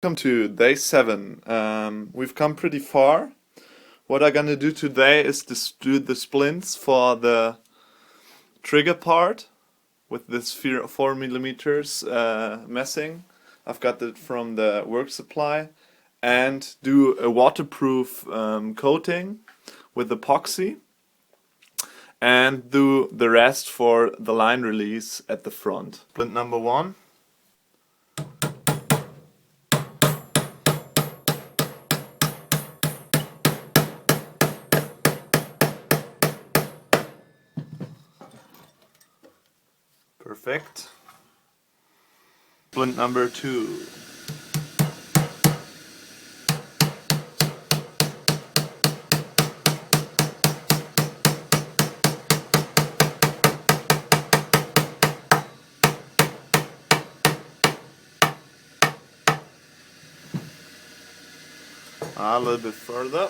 Welcome to day 7. We've come pretty far. What I'm gonna do today is to do the splints for the trigger part with this 4mm messing. I've got it from the work supply, and do a waterproof coating with epoxy, and do the rest for the line release at the front. Splint number 1. Perfect. Splint number 2. A little bit further.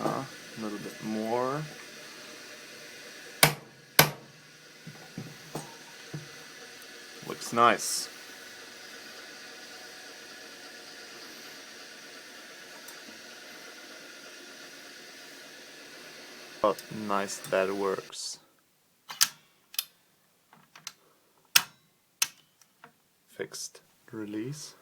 A little bit more. Looks nice. How nice that works. Fixed release.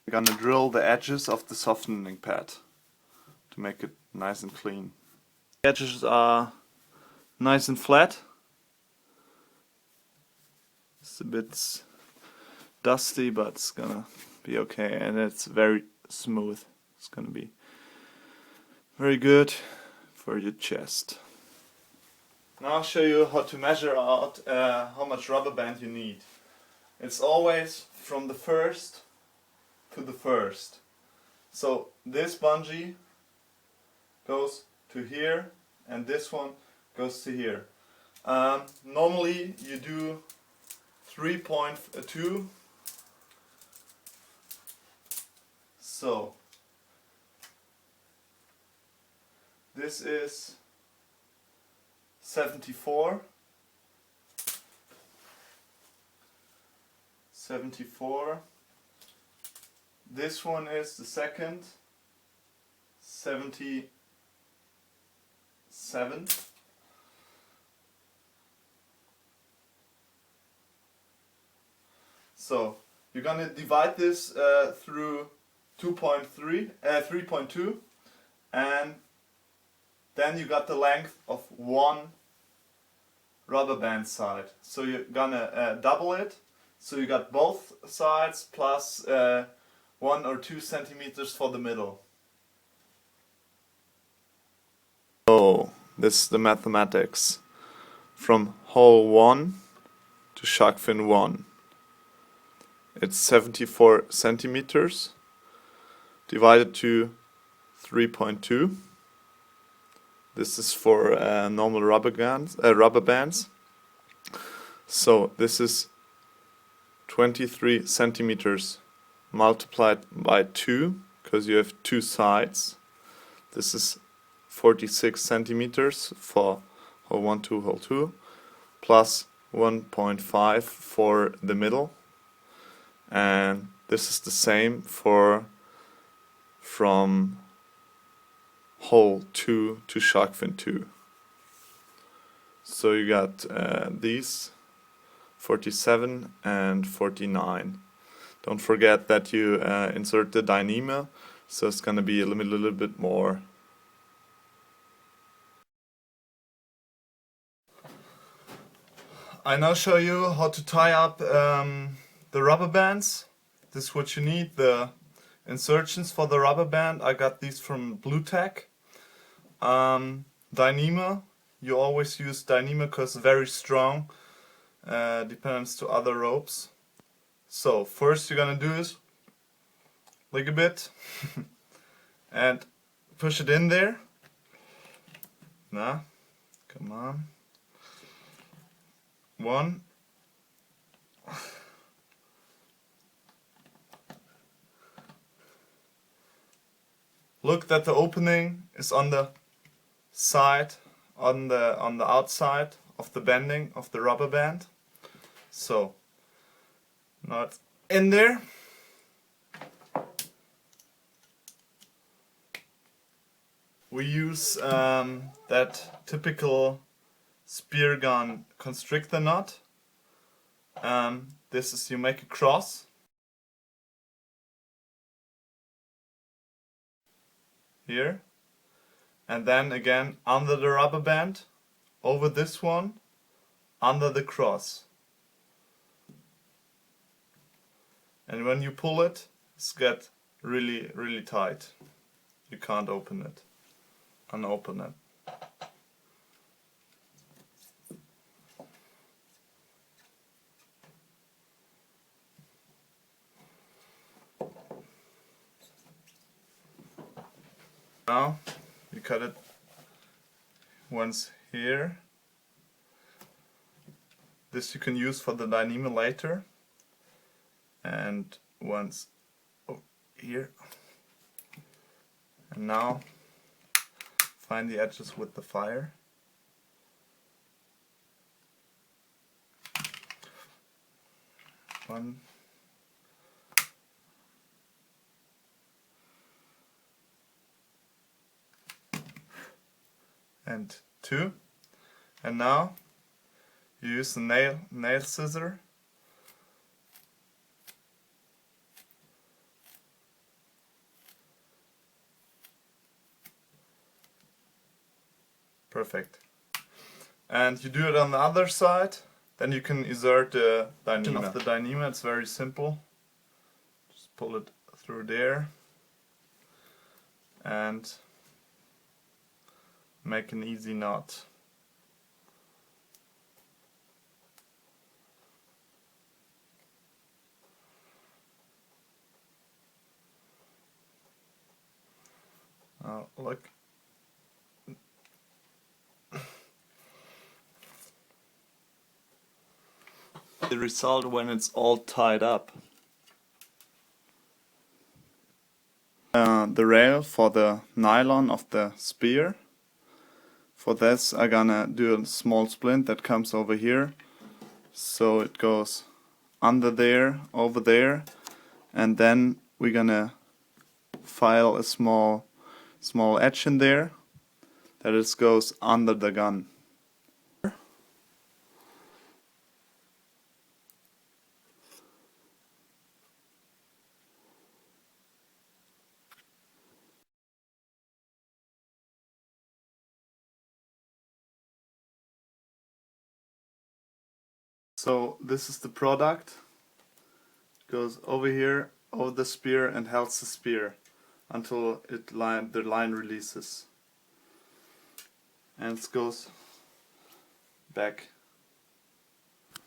We're gonna drill the edges of the softening pad to make it nice and clean. The edges are nice and flat. It's a bit dusty, but it's gonna be okay, and it's very smooth. It's gonna be very good for your chest. Now I'll show you how to measure out how much rubber band you need. It's always from the first to the first. So this bungee goes to here, and this one goes to here. Normally you do 3.2. So this is 74. 74. This one is the second, 77. So you're gonna divide this through 3.2, and then you got the length of one rubber band side. So you're gonna double it. So you got both sides plus 1 or 2 centimeters for the middle. So this is the mathematics from hole 1 to shark fin 1. It's 74 centimeters divided to 3.2. This is for normal rubber bands. So this is 23 centimeters multiplied by 2, because you have 2 sides. This is 46 centimeters for hole 1, 2, hole 2, plus 1.5 for the middle. And this is the same for from hole 2 to shark fin 2. So you got these 47 and 49. Don't forget that you insert the dyneema, so it's gonna be a little bit more. I now show you how to tie up the rubber bands. This is what you need, the insertions for the rubber band. I got these from Blue Tack. Dyneema, you always use dyneema because it's very strong, depends to other ropes. So first you're gonna do is lick a bit and push it in there. Nah, Come on. One. Look that the opening is on the side, on the outside of the bending of the rubber band. So now it's in there. We use that typical Speargun constrictor knot. This is, you make a cross here, and then again under the rubber band, over this one, under the cross. And when you pull it, it's get really tight. You can't open it, unopen it. Now you cut it once here. This you can use for the dynamo later, and once here. And now find the edges with the fire. One. And two. And now you use the nail scissor. Perfect. And you do it on the other side. Then you can insert the dynamo. Of the dynamo, it's very simple. Just pull it through there and make an easy knot. Now look. The result when it's all tied up. The rail for the nylon of the spear. For this I'm gonna do a small splint that comes over here, so it goes under there, over there, and then we're gonna file a small edge in there that it goes under the gun. So this is the product. It goes over here, over the spear, and holds the spear until the line releases. And it goes back.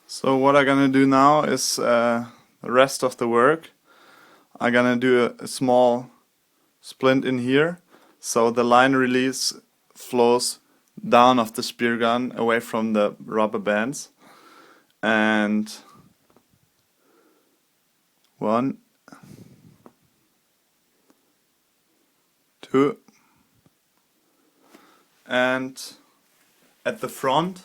So what I'm gonna do now is the rest of the work. I'm gonna do a small splint in here, so the line release flows down of the spear gun away from the rubber bands. And one, two, and at the front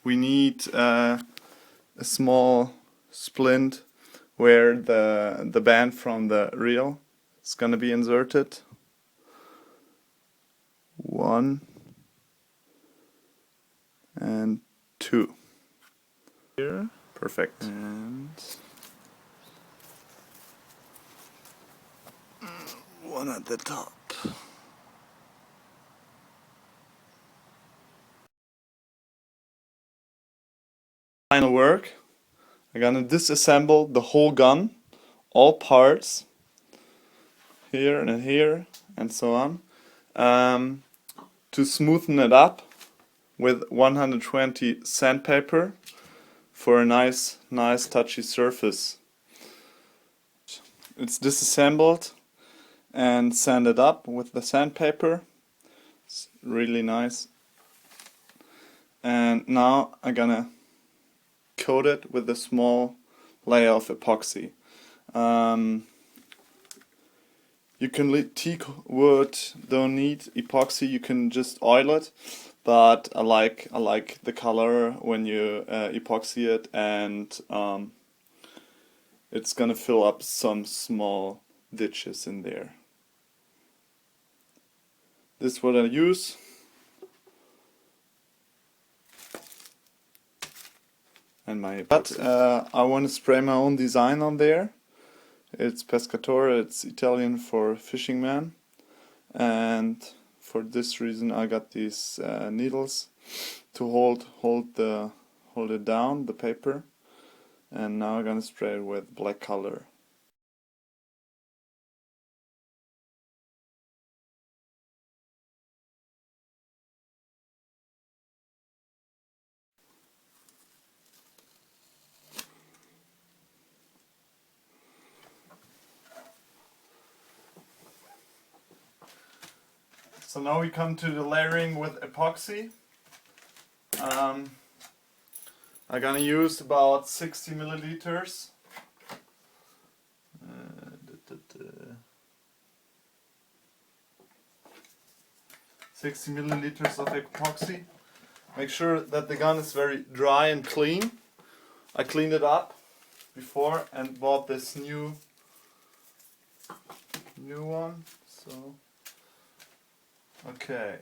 we need a small splint where the band from the reel is gonna be inserted. One and two. Here. Perfect. And one at the top. Final work. I'm gonna disassemble the whole gun, all parts, here and so on, to smoothen it up with 120 sandpaper for a nice touchy surface. It's disassembled, and sand it up with the sandpaper. It's really nice. And now I'm gonna coat it with a small layer of epoxy. You can teak wood, don't need epoxy, you can just oil it, but I like the color when you epoxy it, and it's gonna fill up some small ditches in there. This is what I use. And I want to spray my own design on there. It's Pescatore, it's Italian for fishing man, and for this reason I got these needles to hold it down, the paper, and now I'm gonna spray it with black color. So now we come to the layering with epoxy. I'm gonna use about 60 milliliters. 60 milliliters of epoxy. Make sure that the gun is very dry and clean. I cleaned it up before and bought this new one. So okay,